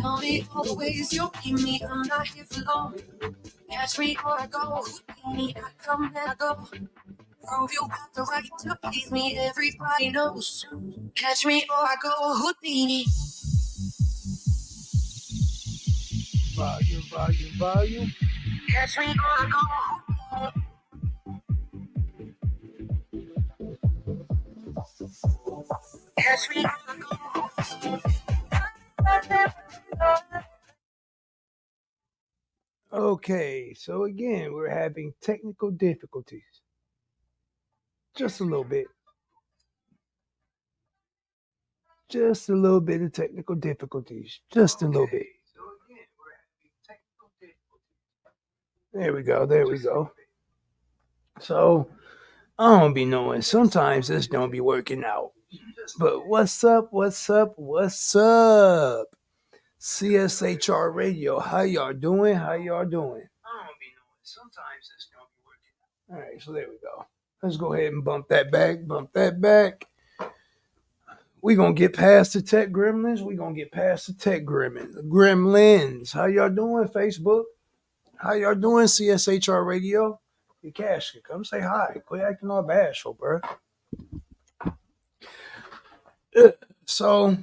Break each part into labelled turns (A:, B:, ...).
A: Tell me all the ways you keep me. I'm not here for long. Catch me or I go. Houdini, I come and I go. Prove you got the right to please me. Everybody knows. Catch me or I go. Houdini.
B: Volume.
A: Catch me or I go. Catch me or I go.
B: Okay, so again, we're having technical difficulties. Just a little bit. Just a little bit of technical difficulties. Just a little bit. There we go. So, I don't be knowing. Sometimes this don't be working out. But what's up? CSHR Radio. How y'all doing? I don't be knowing. Sometimes this don't be working out. All right, so there we go. Let's go ahead and bump that back. We gonna get past the tech gremlins. Gremlins. How y'all doing, Facebook? How y'all doing, CSHR Radio? Your cash, come say hi. Quit acting all bashful, bro. So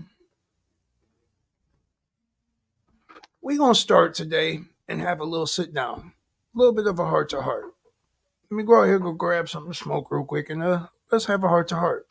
B: we gonna start today and have a little sit down, a little bit of a heart to heart. Let me go out here, go grab something to smoke real quick, and let's have a heart to heart.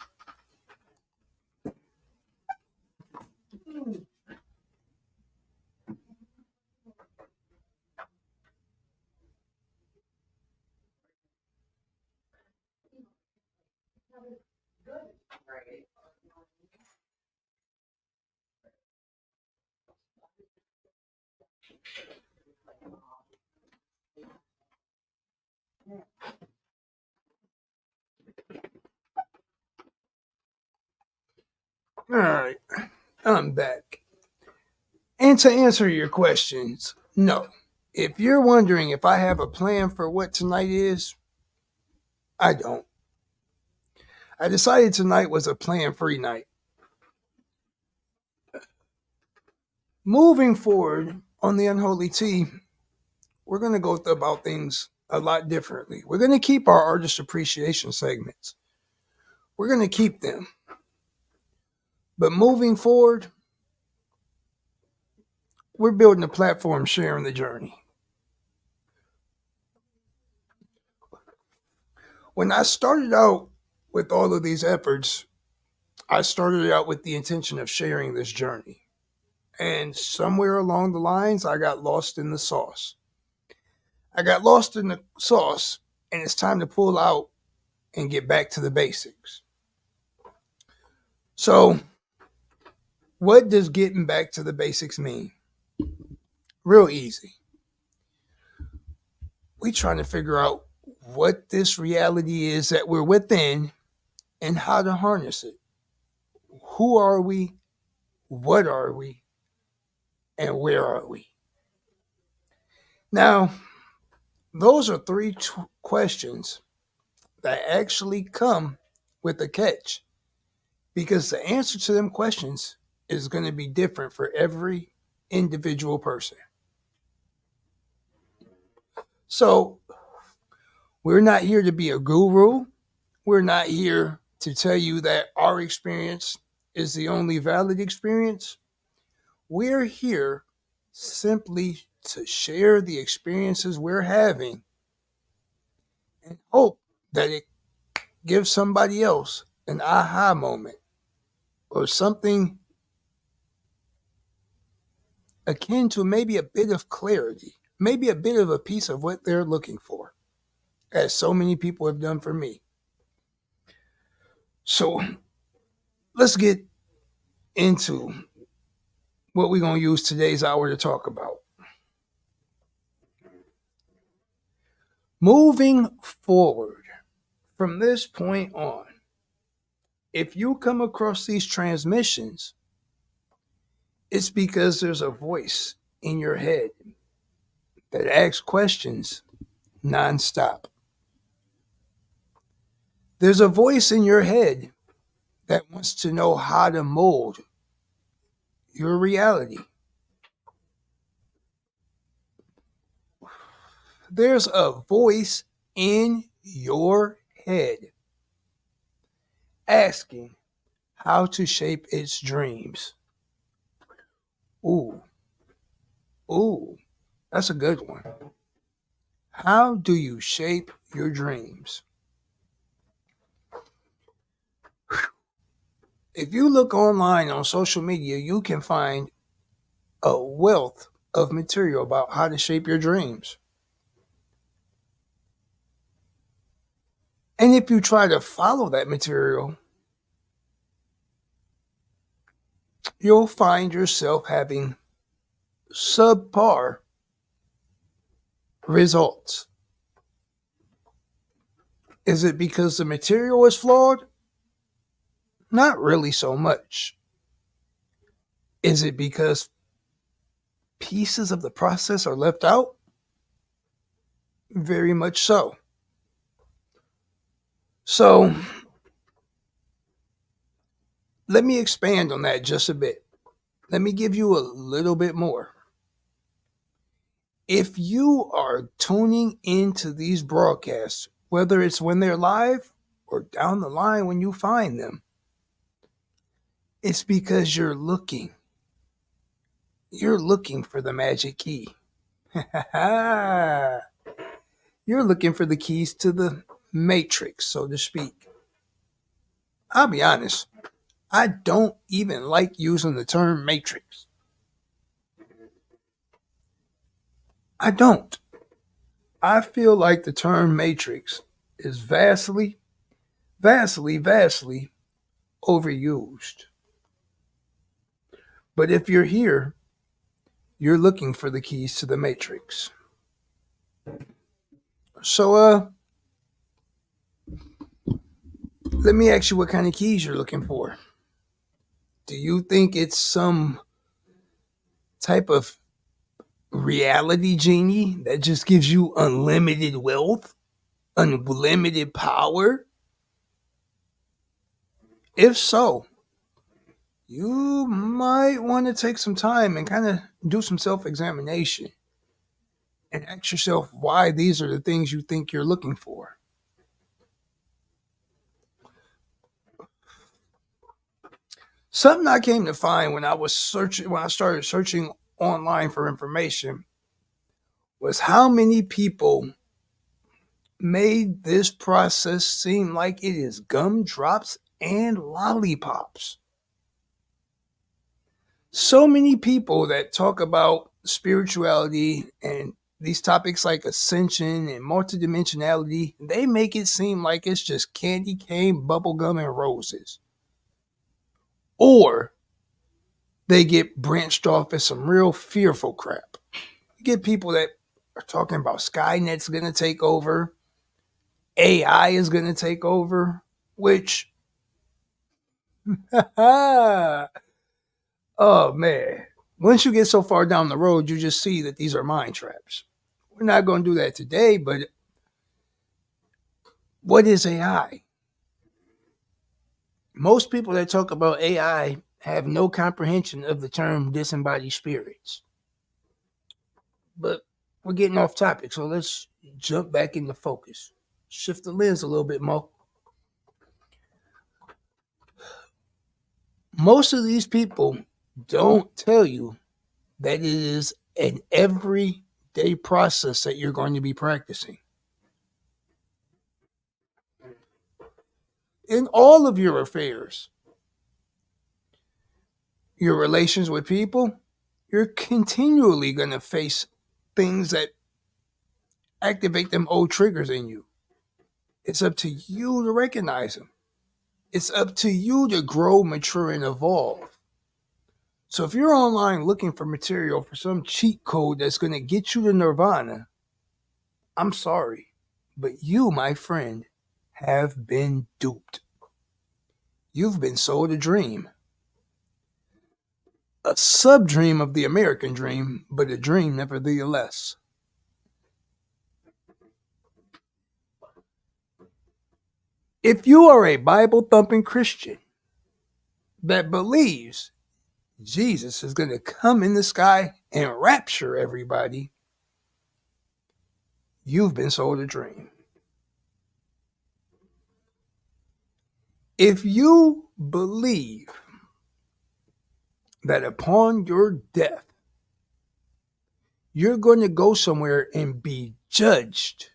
B: All right, I'm back. And to answer your questions, no. If you're wondering if I have a plan for what tonight is, I don't. I decided tonight was a plan-free night. Moving forward on the Unholy Tea, we're going to go about things a lot differently. We're going to keep our artist appreciation segments. We're going to keep them. But moving forward, we're building a platform sharing the journey. When I started out with all of these efforts, I started out with the intention of sharing this journey. And somewhere along the lines, I got lost in the sauce. And it's time to pull out and get back to the basics. So, what does getting back to the basics mean? Real easy. We trying to figure out what this reality is that we're within and how to harness it. Who are we? What are we? And where are we? Now, those are three questions that actually come with a catch, because the answer to them questions is going to be different for every individual person. So, we're not here to be a guru. We're not here to tell you that our experience is the only valid experience. We're here simply to share the experiences we're having and hope that it gives somebody else an aha moment or something akin to maybe a bit of clarity, maybe a bit of a piece of what they're looking for. as so many people have done for me. So let's get into what we're going to use today's hour to talk about. Moving forward from this point on, if you come across these transmissions, it's because there's a voice in your head that asks questions nonstop. There's a voice in your head that wants to know how to mold your reality. There's a voice in your head asking how to shape its dreams. Ooh, ooh, that's a good one. How do you shape your dreams? If you look online on social media, you can find a wealth of material about how to shape your dreams. And if you try to follow that material, you'll find yourself having subpar results. Is it because the material is flawed? Not really so much. Is it because pieces of the process are left out? Very much so. So, let me expand on that just a bit. Let me give you a little bit more. If you are tuning into these broadcasts, whether it's when they're live or down the line when you find them, it's because you're looking. You're looking for the magic key. You're looking for the keys to the matrix, so to speak. I'll be honest, I don't even like using the term matrix. I don't. I feel like the term matrix is vastly overused. But if you're here, you're looking for the keys to the matrix. So, let me ask you what kind of keys you're looking for. Do you think it's some type of reality genie that just gives you unlimited wealth, unlimited power? If so, you might want to take some time and kind of do some self-examination and ask yourself why these are the things you think you're looking for. Something I came to find when I started searching online for information was how many people made this process seem like it is gumdrops and lollipops. So many people that talk about spirituality and these topics like ascension and multidimensionality, they make it seem like it's just candy cane, bubblegum, and roses. Or they get branched off as some real fearful crap. You get people that are talking about Skynet's going to take over, AI is going to take over, which, oh man, once you get so far down the road, you just see that these are mind traps. We're not going to do that today, but what is AI? Most people that talk about AI have no comprehension of the term disembodied spirits. But we're getting off topic, so let's jump back into focus. Shift the lens a little bit more. Most of these people don't tell you that it is an everyday process that you're going to be practicing. In all of your affairs, your relations with people, you're continually going to face things that activate them old triggers in you. It's up to you to recognize them. It's up to you to grow, mature, and evolve. So if you're online looking for material for some cheat code that's going to get you to nirvana, I'm sorry, but you, my friend, have been duped. You've been sold a dream. A sub dream of the American dream, but a dream nevertheless. If you are a Bible thumping Christian that believes Jesus is going to come in the sky and rapture everybody, you've been sold a dream. If you believe that upon your death, you're going to go somewhere and be judged,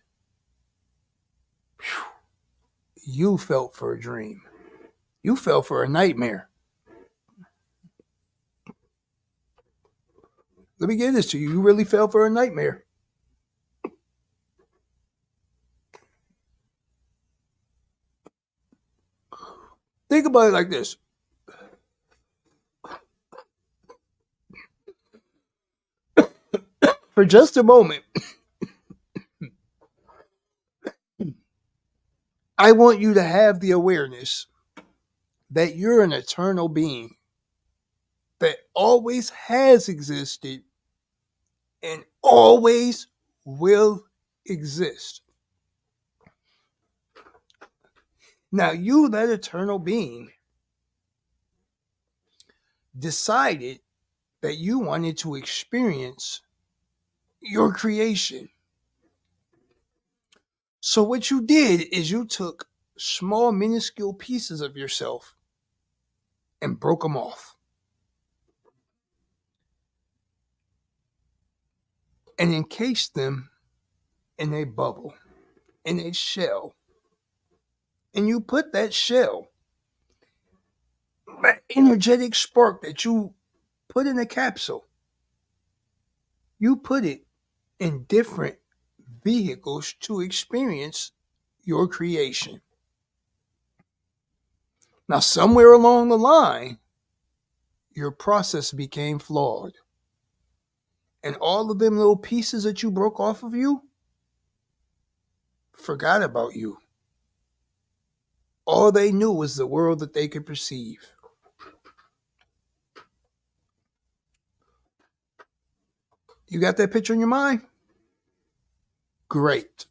B: you felt for a dream. You fell for a nightmare. Let me give this to you. You really fell for a nightmare. Think about it like this. For just a moment, I want you to have the awareness that you're an eternal being that always has existed and always will exist. Now, you, that eternal being, decided that you wanted to experience your creation. So, what you did is you took small, minuscule pieces of yourself and broke them off and encased them in a bubble, in a shell. And you put that shell, that energetic spark that you put in a capsule, you put it in different vehicles to experience your creation. Now, somewhere along the line, your process became flawed. And all of them little pieces that you broke off of you forgot about you. All they knew was the world that they could perceive. You got that picture in your mind? Great.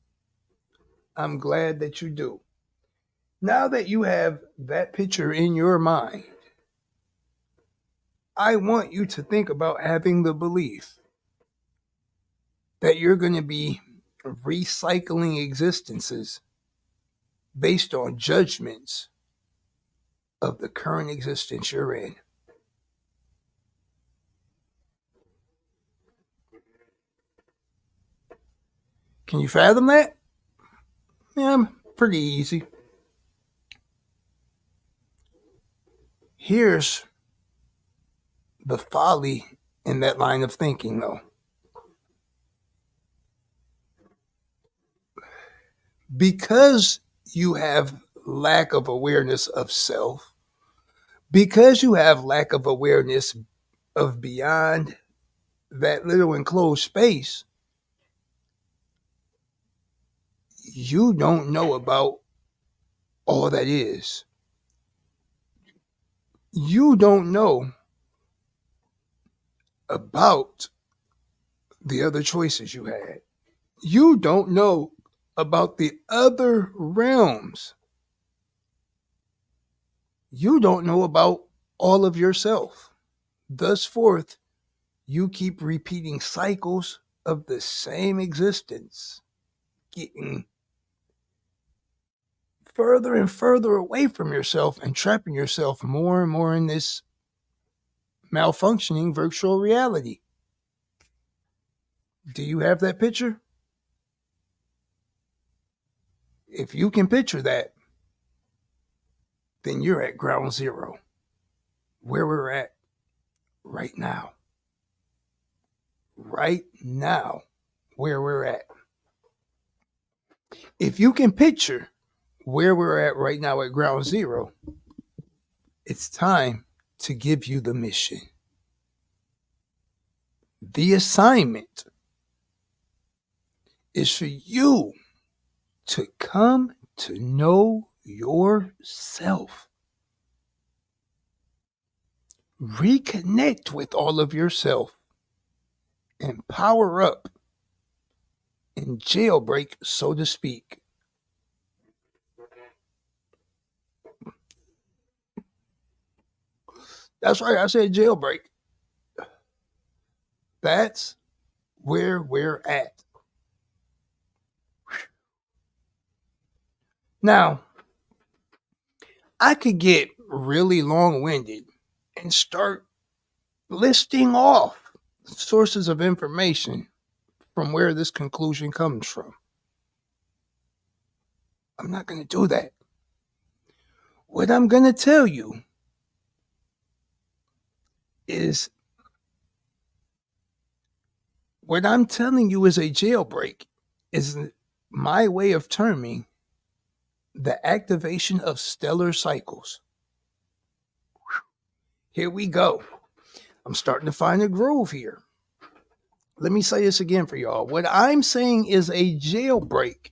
B: I'm glad that you do. Now that you have that picture in your mind, I want you to think about having the belief that you're going to be recycling existences based on judgments of the current existence you're in. Can you fathom that? Yeah, pretty easy. Here's the folly in that line of thinking, though. Because you have lack of awareness of self, because you have lack of awareness of beyond that little enclosed space, you don't know about all that is. You don't know about the other choices you had. You don't know about the other realms. You don't know about all of yourself. Thus forth, you keep repeating cycles of the same existence, getting further and further away from yourself and trapping yourself more and more in this malfunctioning virtual reality. Do you have that picture? If you can picture that, then you're at ground zero, where we're at right now. Right now, where we're at. If you can picture where we're at right now at ground zero, it's time to give you the mission. The assignment is for you to come to know yourself. Reconnect with all of yourself and power up and jailbreak, so to speak. That's right, I said jailbreak. That's where we're at. Now, I could get really long winded and start listing off sources of information from where this conclusion comes from. I'm not going to do that. What I'm going to tell you is what I'm telling you is a jailbreak, is my way of terming the activation of stellar cycles. Here we go. I'm starting to find a groove here. Let me say this again for y'all. What I'm saying is a jailbreak.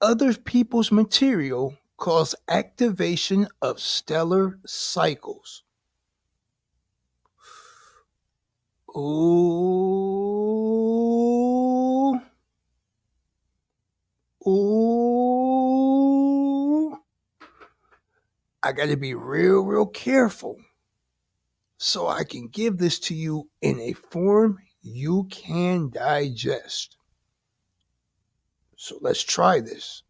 B: Other people's material calls activation of stellar cycles. Ooh. Ooh. I got to be real careful so I can give this to you in a form you can digest. So let's try this.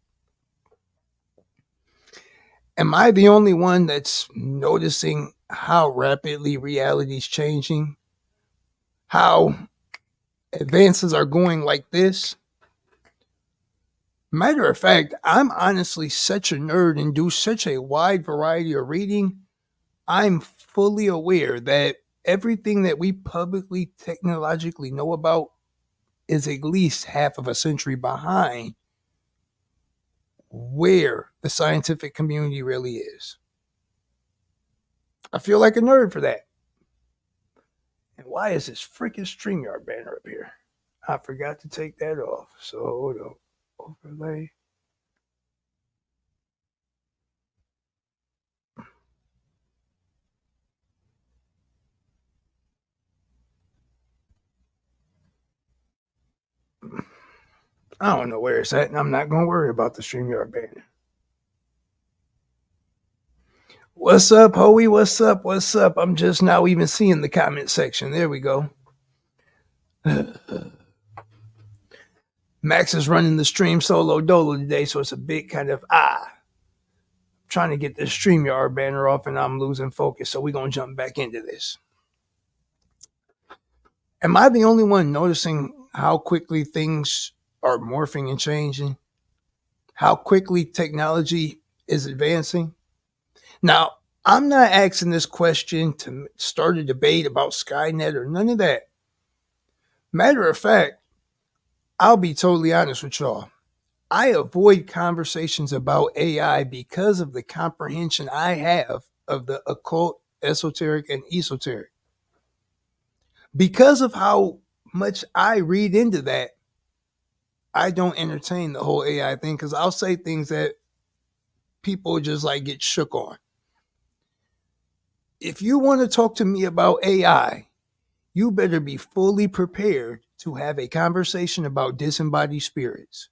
B: Am I the only one that's noticing how rapidly reality is changing? How advances are going like this? Matter of fact, I'm honestly such a nerd and do such a wide variety of reading. I'm fully aware that everything that we publicly technologically know about is at least half of a century behind where the scientific community really is. I feel like a nerd for that. And why is this freaking StreamYard banner up here? I forgot to take that off. So hold on. Overlay. I don't know where it's at, and I'm not going to worry about the StreamYard banner. What's up, Hoey? What's up? What's up? I'm just now even seeing the comment section. There we go. Max is running the stream solo dolo today, so it's a bit kind of trying to get the StreamYard banner off, and I'm losing focus. So we're gonna jump back into this. Am I the only one noticing how quickly things are morphing and changing? How quickly technology is advancing? Now, I'm not asking this question to start a debate about Skynet or none of that. Matter of fact, I'll be totally honest with y'all. I avoid conversations about AI because of the comprehension I have of the occult, esoteric, and esoteric. Because of how much I read into that, I don't entertain the whole AI thing because I'll say things that people just like get shook on. If you want to talk to me about AI, you better be fully prepared to have a conversation about disembodied spirits.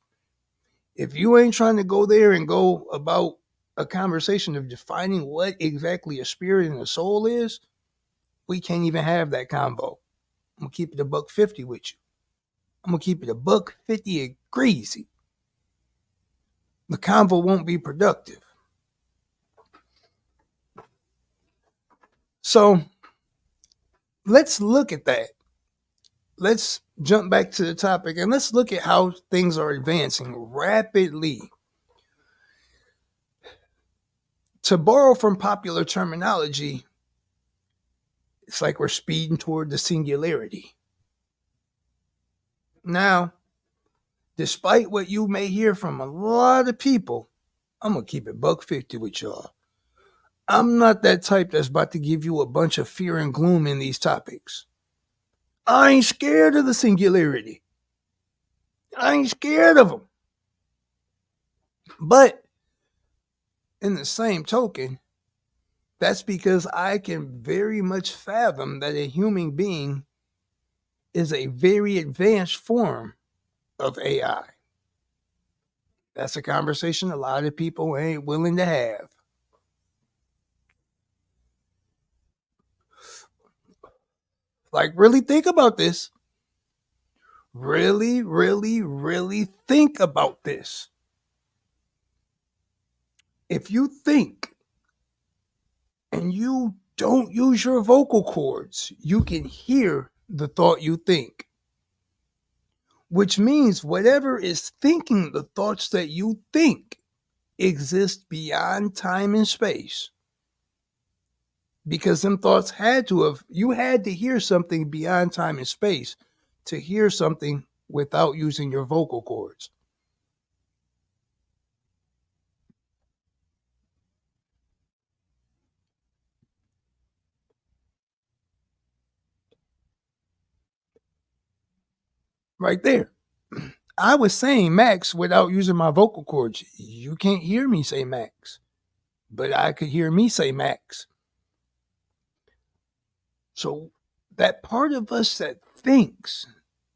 B: If you ain't trying to go there and go about a conversation of defining what exactly a spirit and a soul is, we can't even have that convo. I'm gonna keep it $1.50 with you. I'm gonna keep it $1.50 and greasy. The convo won't be productive. So let's look at that. Let's jump back to the topic and let's look at how things are advancing rapidly. To borrow from popular terminology, it's like we're speeding toward the singularity. Now, Despite what you may hear from a lot of people, I'm going to keep it buck 50 with y'all. I'm not that type that's about to give you a bunch of fear and gloom in these topics. I ain't scared of the singularity. I ain't scared of them. But in the same token, that's because I can very much fathom that a human being is a very advanced form of AI. That's a conversation a lot of people ain't willing to have. Like, really think about this. Really, really, really think about this. If you think and you don't use your vocal cords, you can hear the thought you think, which means whatever is thinking the thoughts that you think exist beyond time and space. Because them thoughts you had to hear something beyond time and space to hear something without using your vocal cords. Right there. I was saying Max without using my vocal cords. You can't hear me say Max, but I could hear me say Max. So that part of us that thinks,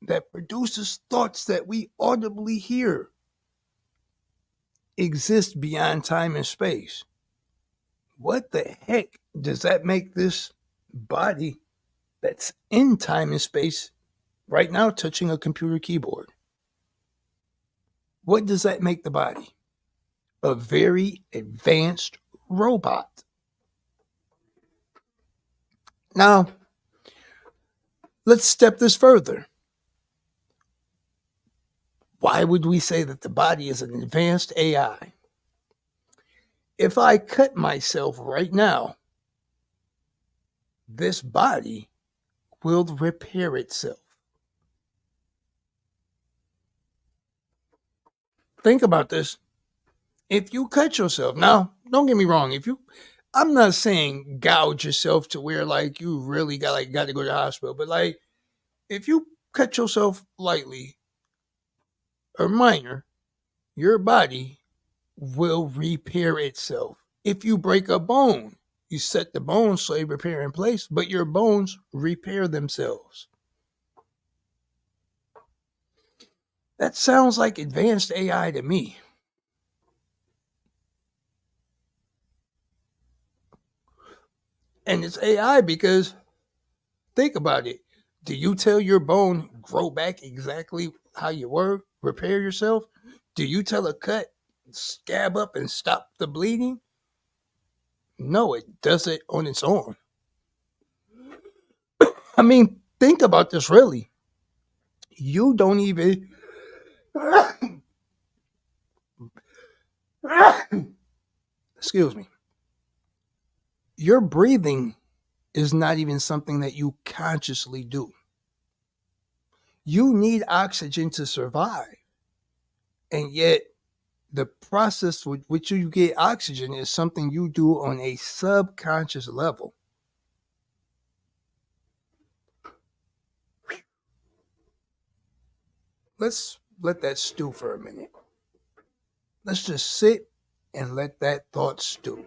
B: that produces thoughts that we audibly hear, exists beyond time and space. What the heck does that make this body that's in time and space right now touching a computer keyboard? What does that make the body? A very advanced robot. Now, let's step this further. Why would we say that the body is an advanced AI? If I cut myself right now, this body will repair itself. Think about this. If you cut yourself, now, don't get me wrong, I'm not saying gouge yourself to where like you really got to go to the hospital, but like if you cut yourself lightly or minor, your body will repair itself. If you break a bone, you set the bone so they repair in place, but your bones repair themselves. That sounds like advanced AI to me. And it's AI because think about it. Do you tell your bone grow back exactly how you were, repair yourself? Do you tell a cut scab up and stop the bleeding? No, it does it on its own. I mean, think about this really. You don't even excuse me. Your breathing is not even something that you consciously do. You need oxygen to survive. And yet, the process with which you get oxygen is something you do on a subconscious level. Let's let that stew for a minute. Let's just sit and let that thought stew.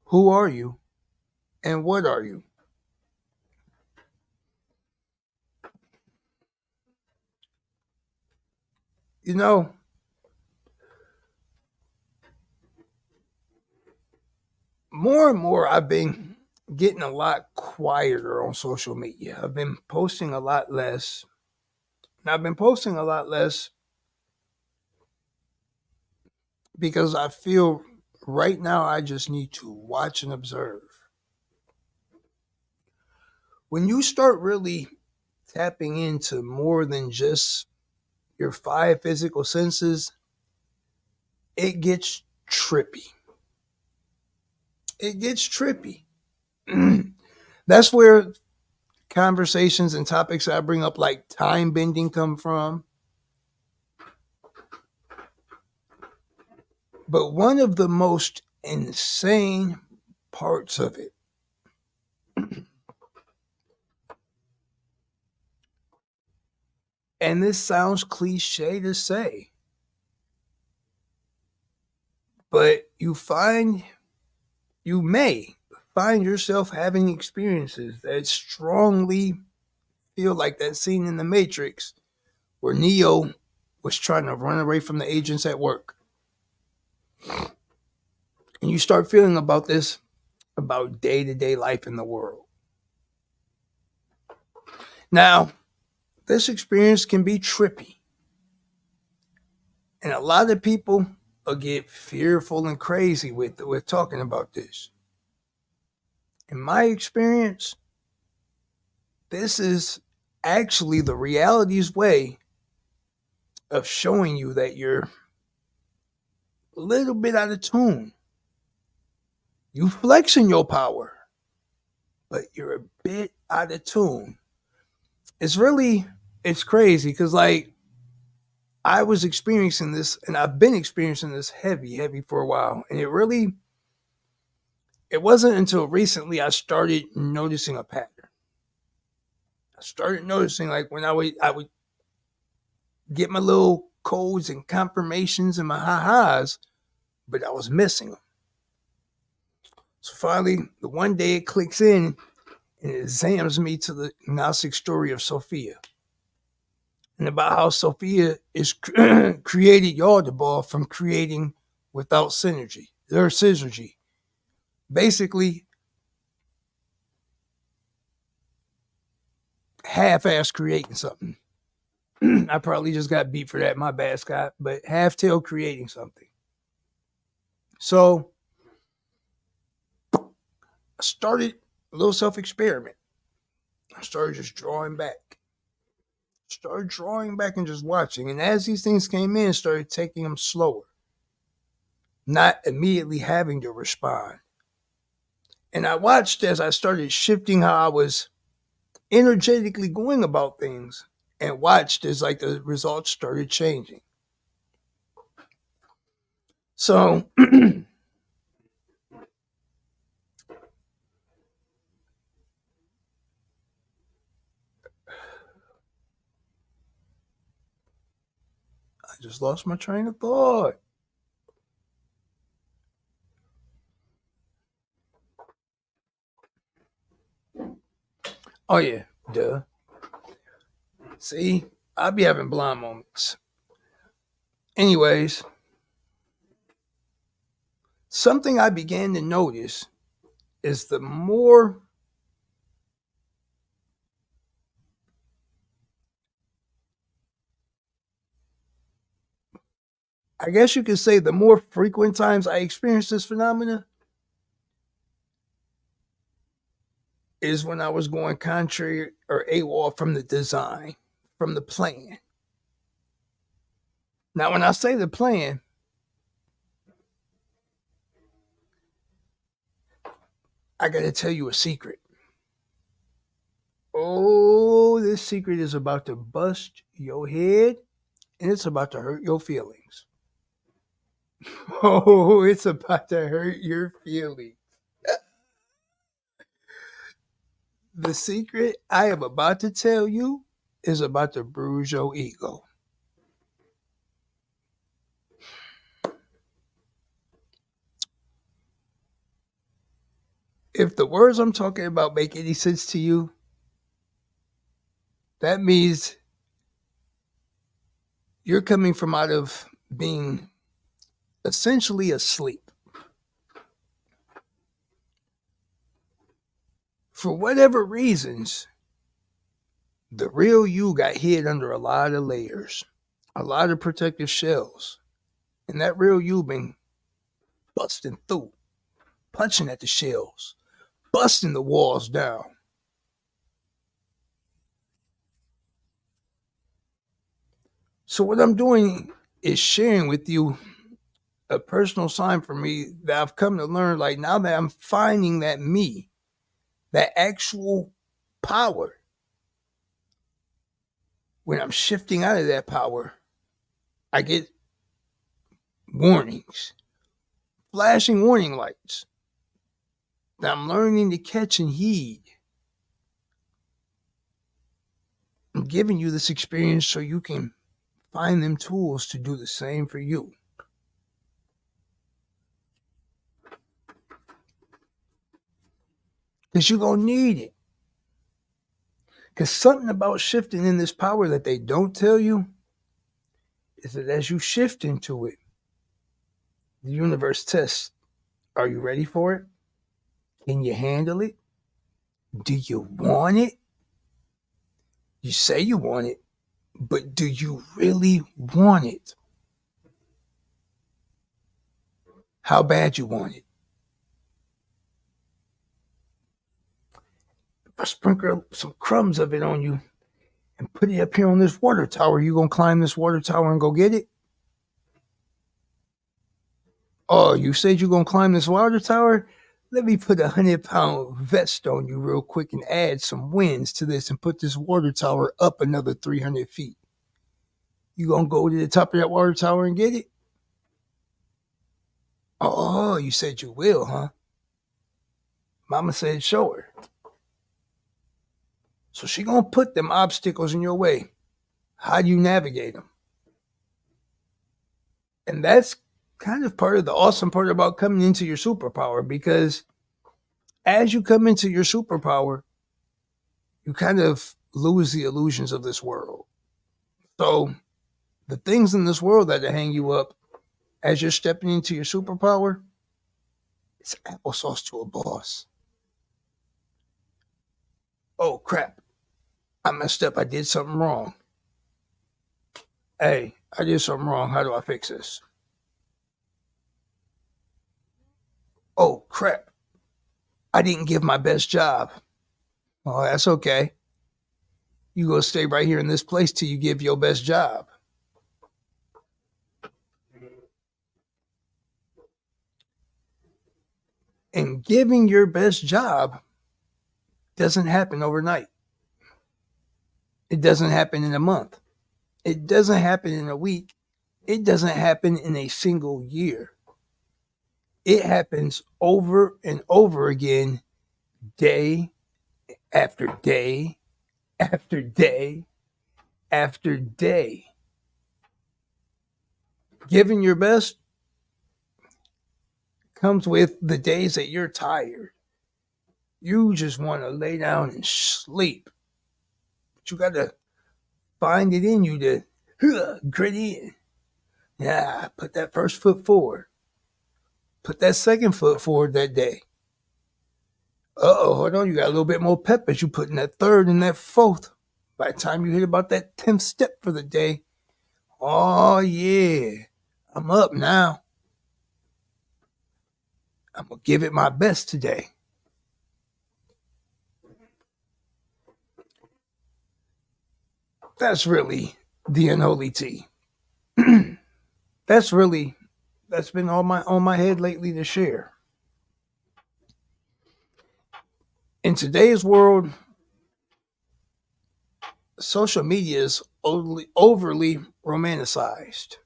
B: Who are you and what are you? You know, more and more I've been getting a lot quieter on social media. I've been posting a lot less. And I've been posting a lot less because I feel right now I just need to watch and observe. When you start really tapping into more than just your five physical senses, it gets trippy. it gets trippy. That's where conversations and topics I bring up, like time bending, come from. But one of the most insane parts of it, and this sounds cliche to say, but you may find yourself having experiences that strongly feel like that scene in the Matrix where Neo was trying to run away from the agents at work. And you start feeling about this, about day to day life in the world. Now, this experience can be trippy. And a lot of people will get fearful and crazy with talking about this. In my experience, this is actually the reality's way of showing you that you're a little bit out of tune. You flexing your power, but you're a bit out of tune. It's crazy because like I was experiencing this and I've been experiencing this heavy for a while. And it wasn't until recently I started noticing a pattern. I started noticing like when I would get my little codes and confirmations and my ha-has, but I was missing them. So finally, the one day it clicks in and it examines me to the Gnostic story of Sophia. And about how Sophia is created Yaldabaoth from creating without synergy, their synergy. Basically, half-ass creating something. I probably just got beat for that. My bad, Scott. But half-tail creating something. So I started a little self-experiment. I started just drawing back. Started drawing back and just watching. And as these things came in, started taking them slower. Not immediately having to respond. And I watched as I started shifting how I was energetically going about things and watched as like the results started changing. So I just lost my train of thought. Oh yeah, duh. See, I be having blind moments. Anyways, something I began to notice is the more I guess you could say the more frequent times I experience this phenomena is when I was going contrary or AWOL from the design, from the plan. Now, when I say the plan, I got to tell you a secret. Oh, this secret is about to bust your head and it's about to hurt your feelings. Oh, it's about to hurt your feelings. The secret I am about to tell you is about to bruise your ego. If the words I'm talking about make any sense to you, that means you're coming from out of being essentially asleep. For whatever reasons, the real you got hid under a lot of layers, a lot of protective shells. And that real you been busting through, punching at the shells, busting the walls down. So what I'm doing is sharing with you a personal sign for me that I've come to learn, like now that I'm finding that me, that actual power, when I'm shifting out of that power, I get warnings, flashing warning lights that I'm learning to catch and heed. I'm giving you this experience so you can find them tools to do the same for you. Because you're going to need it. Because something about shifting in this power that they don't tell you is that as you shift into it, the universe tests, are you ready for it? Can you handle it? Do you want it? You say you want it, but do you really want it? How bad you want it? If I sprinkle some crumbs of it on you and put it up here on this water tower, you gonna climb this water tower and go get it? Oh, you said you're gonna climb this water tower? Let me put 100-pound vest on you real quick and add some winds to this and put this water tower up another 300 feet. You gonna go to the top of that water tower and get it? Oh, you said you will, huh? Mama said show her. So she gonna put them obstacles in your way. How do you navigate them? And that's kind of part of the awesome part about coming into your superpower, because as you come into your superpower, you kind of lose the illusions of this world. So the things in this world that hang you up as you're stepping into your superpower, it's applesauce to a boss. Oh crap, I messed up. I did something wrong. Hey, I did something wrong. How do I fix this? Oh crap, I didn't give my best job. Oh, that's okay. You go stay right here in this place till you give your best job. And giving your best job doesn't happen overnight. It doesn't happen in a month. It doesn't happen in a week. It doesn't happen in a single year. It happens over and over again, day after day after day after day. Giving your best comes with the days that you're tired. You just want to lay down and sleep. But you got to find it in you to grit in. Yeah, put that first foot forward. Put that second foot forward that day. Uh-oh, hold on. You got a little bit more pep as you put in that third and that fourth. By the time you hit about that 10th step for the day, oh yeah, I'm up now. I'm going to give it my best today. That's really the Unholy Tea. That's been on my head lately to share. In today's world, social media is overly romanticized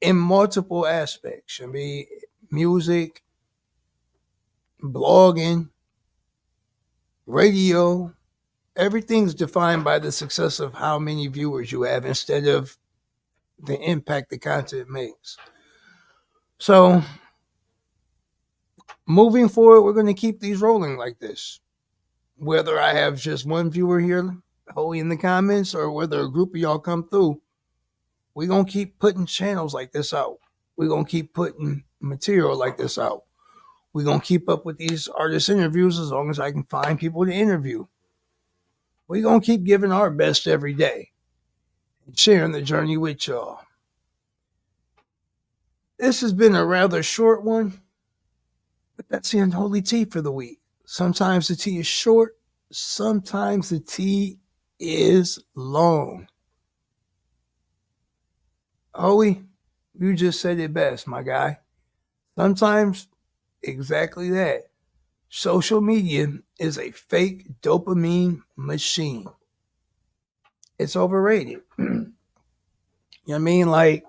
B: in multiple aspects. I mean, music, blogging, radio, everything's defined by the success of how many viewers you have instead of the impact the content makes. So, moving forward, we're going to keep these rolling like this. Whether I have just one viewer here in the comments or whether a group of y'all come through, we're going to keep putting channels like this out. We're going to keep putting material like this out. We're going to keep up with these artist interviews as long as I can find people to interview. We're going to keep giving our best every day and sharing the journey with y'all. This has been a rather short one, but that's the Unholy Tea for the week. Sometimes the tea is short, sometimes the tea is long. Howie, You just said it best, my guy. Sometimes exactly that. Social media is a fake dopamine machine. It's overrated. You know what I mean? Like,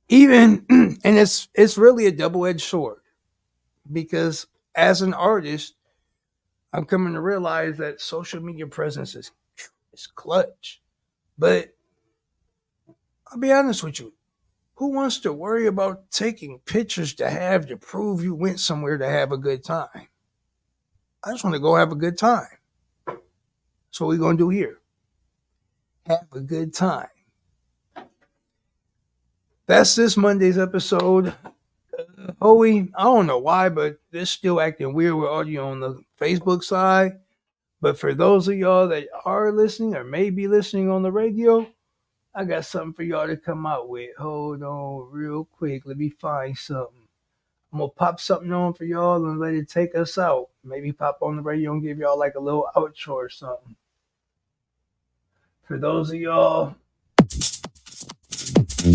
B: even and it's really a double-edged sword because as an artist, I'm coming to realize that social media presence is clutch. But I'll be honest with you. Who wants to worry about taking pictures to prove you went somewhere to have a good time? I just want to go have a good time. That's what we're going to do here. Have a good time. That's this Monday's episode. Hoey, I don't know why, but this still acting weird with audio on the Facebook side. But for those of y'all that are listening or may be listening on the radio, I got something for y'all to come out with. Hold on real quick. Let me find something. I'm going to pop something on for y'all and let it take us out. Maybe pop on the radio and give y'all like a little outro or something. For those of y'all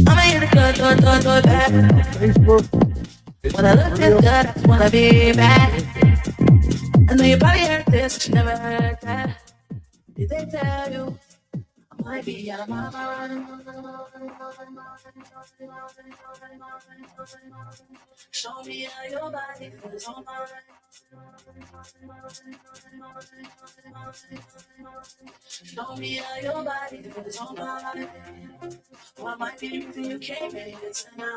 A: I'ma hit it good, bad.
B: Facebook,
A: When I look this good, I just wanna be back. I know you probably heard this, but you never heard that. Did they tell you I might be out of my mind? Show me how your body feels on mine. Show me how your body feels on mine. What might be the reason you came here tonight?